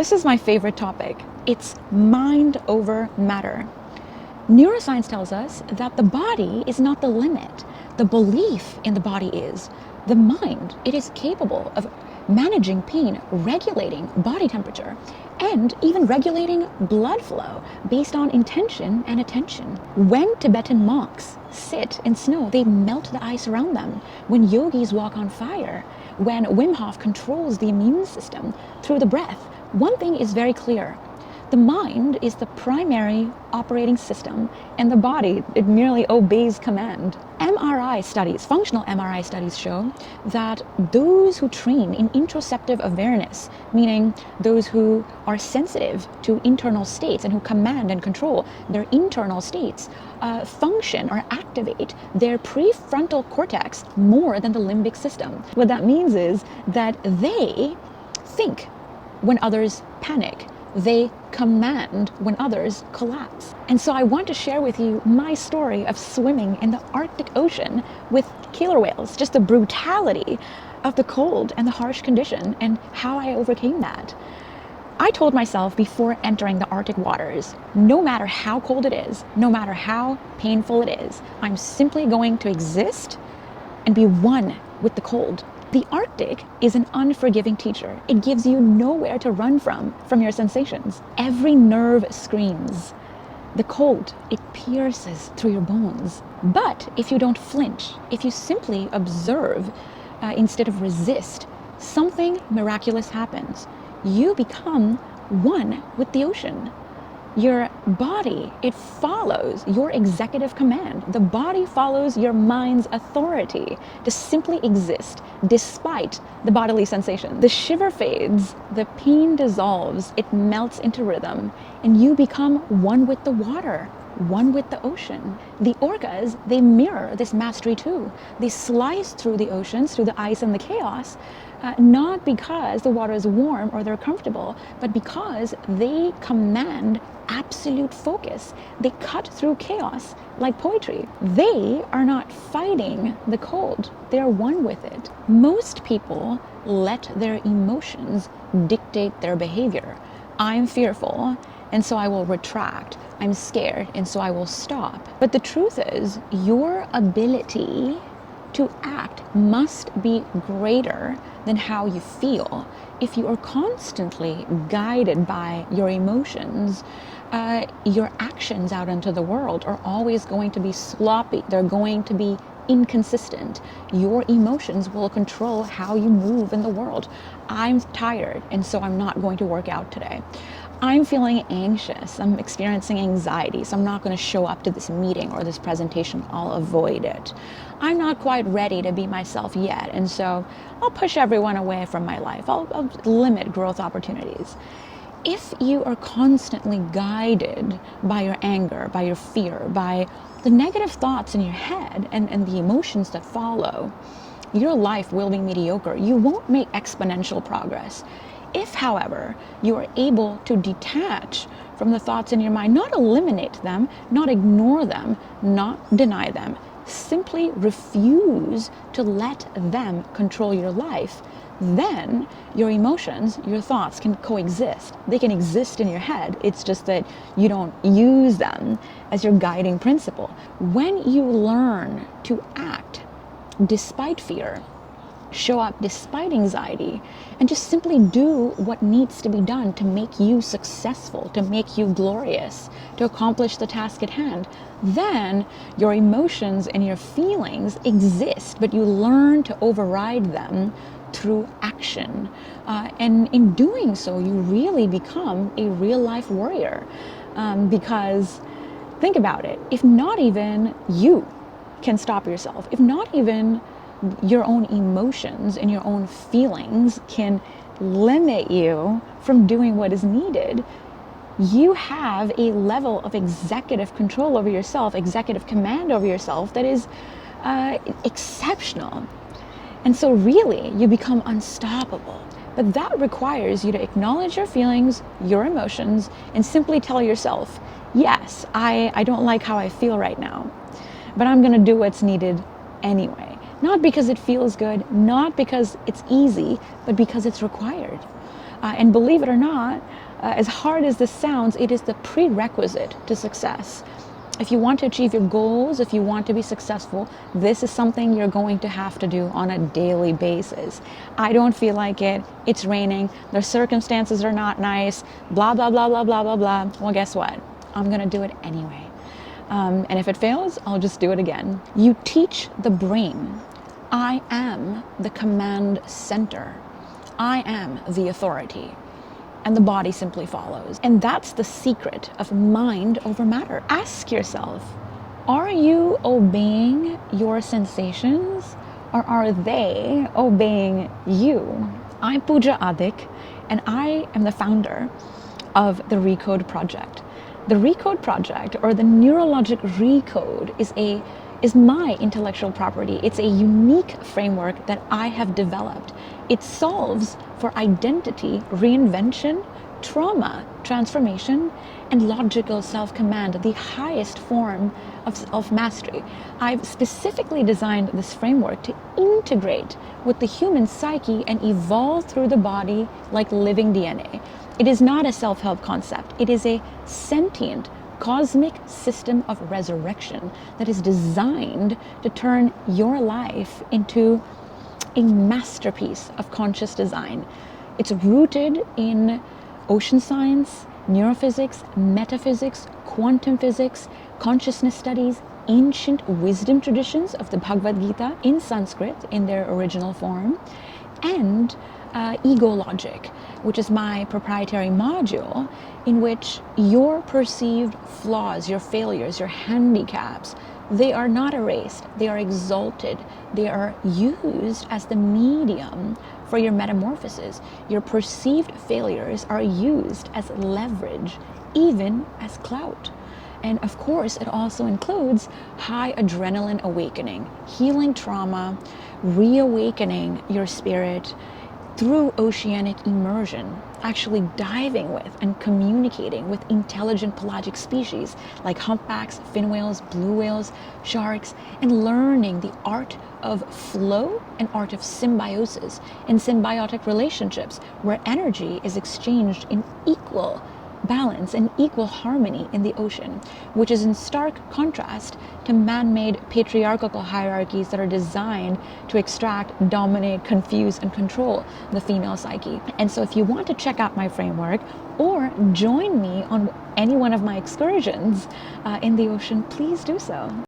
This is my favorite topic. It's mind over matter. Neuroscience tells us that the body is not the limit. The belief in the body is. The mind, it is capable of managing pain, regulating body temperature, and even regulating blood flow based on intention and attention. When Tibetan monks sit in snow, they melt the ice around them. When yogis walk on fire, when Wim Hof controls the immune system through the breath, one thing is very clear. The mind is the primary operating system, and the body, it merely obeys command. MRI studies, functional MRI studies show that those who train in interoceptive awareness, meaning those who are sensitive to internal states and who command and control their internal states, function or activate their prefrontal cortex more than the limbic system. What that means is that they think when others panic. They command when others collapse. And so I want to share with you my story of swimming in the Arctic Ocean with killer whales, just the brutality of the cold and the harsh condition and how I overcame that. I told myself before entering the Arctic waters, no matter how cold it is, no matter how painful it is, I'm simply going to exist and be one with the cold. The Arctic is an unforgiving teacher. It gives you nowhere to run from your sensations. Every nerve screams. The cold, it pierces through your bones. But if you don't flinch, if you simply observe instead of resist, something miraculous happens. You become one with the ocean. Your body, it follows your executive command. The body follows your mind's authority to simply exist despite the bodily sensation. The shiver fades, the pain dissolves, it melts into rhythm, and you become one with the water, one with the ocean. The orcas, they mirror this mastery too. They slice through the oceans, through the ice and the chaos, not because the water is warm or they're comfortable, but because they command absolute focus. They cut through chaos like poetry. They are not fighting the cold. They are one with it. Most people let their emotions dictate their behavior. I'm fearful, and so I will retract. I'm scared, and so I will stop. But the truth is, your ability to act must be greater than how you feel. If you are constantly guided by your emotions, your actions out into the world are always going to be sloppy. They're going to be inconsistent. Your emotions will control how you move in the world. I'm tired, and so I'm not going to work out today. I'm feeling anxious. I'm experiencing anxiety, so I'm not going to show up to this meeting or this presentation. I'll avoid it. I'm not quite ready to be myself yet, and so I'll push everyone away from my life. I'll limit growth opportunities. If you are constantly guided by your anger, by your fear, by the negative thoughts in your head and the emotions that follow, your life will be mediocre. You won't make exponential progress. If, however, you are able to detach from the thoughts in your mind, not eliminate them, not ignore them, not deny them, simply refuse to let them control your life, then your emotions, your thoughts can coexist. They can exist in your head. It's just that you don't use them as your guiding principle. When you learn to act despite fear, show up despite anxiety, and just simply do what needs to be done to make you successful, to make you glorious, to accomplish the task at hand, then your emotions and your feelings exist, but you learn to override them through action. And in doing so, you really become a real-life warrior. Because think about it, if not even you can stop yourself, if not even your own emotions and your own feelings can limit you from doing what is needed, you have a level of executive control over yourself, executive command over yourself that is exceptional. And so really, you become unstoppable. But that requires you to acknowledge your feelings, your emotions, and simply tell yourself, yes, I don't like how I feel right now, but I'm going to do what's needed anyway. Not because it feels good, not because it's easy, but because it's required. And believe it or not, as hard as this sounds, it is the prerequisite to success. If you want to achieve your goals, if you want to be successful, this is something you're going to have to do on a daily basis. I don't feel like it. It's raining. The circumstances are not nice. Blah, blah, blah, blah, blah, blah, blah. Well, guess what? I'm going to do it anyway. And if it fails, I'll just do it again. You teach the brain, I am the command center. I am the authority. And the body simply follows. And that's the secret of mind over matter. Ask yourself, are you obeying your sensations or are they obeying you? I'm Pooja Adik, and I am the founder of the Recode Project. The Recode Project, or the Neurologic Recode, is my intellectual property. It's a unique framework that I have developed. It solves for identity, reinvention, trauma, transformation, and logical self-command, the highest form of mastery. I've specifically designed this framework to integrate with the human psyche and evolve through the body like living DNA. It is not a self-help concept. It is a sentient, cosmic system of resurrection that is designed to turn your life into a masterpiece of conscious design. It's rooted in ocean science, neurophysics, metaphysics, quantum physics, consciousness studies, ancient wisdom traditions of the Bhagavad Gita in Sanskrit in their original form, and ego logic, which is my proprietary module in which your perceived flaws, your failures, your handicaps, they are not erased, they are exalted, they are used as the medium for your metamorphosis. Your perceived failures are used as leverage, even as clout. And of course, it also includes high adrenaline awakening, healing trauma, reawakening your spirit through oceanic immersion, actually diving with and communicating with intelligent pelagic species like humpbacks, fin whales, blue whales, sharks, and learning the art of flow and art of symbiosis in symbiotic relationships where energy is exchanged in equal balance and equal harmony in the ocean, which is in stark contrast to man-made patriarchal hierarchies that are designed to extract, dominate, confuse, and control the female psyche. And so if you want to check out my framework or join me on any one of my excursions in the ocean, please do so.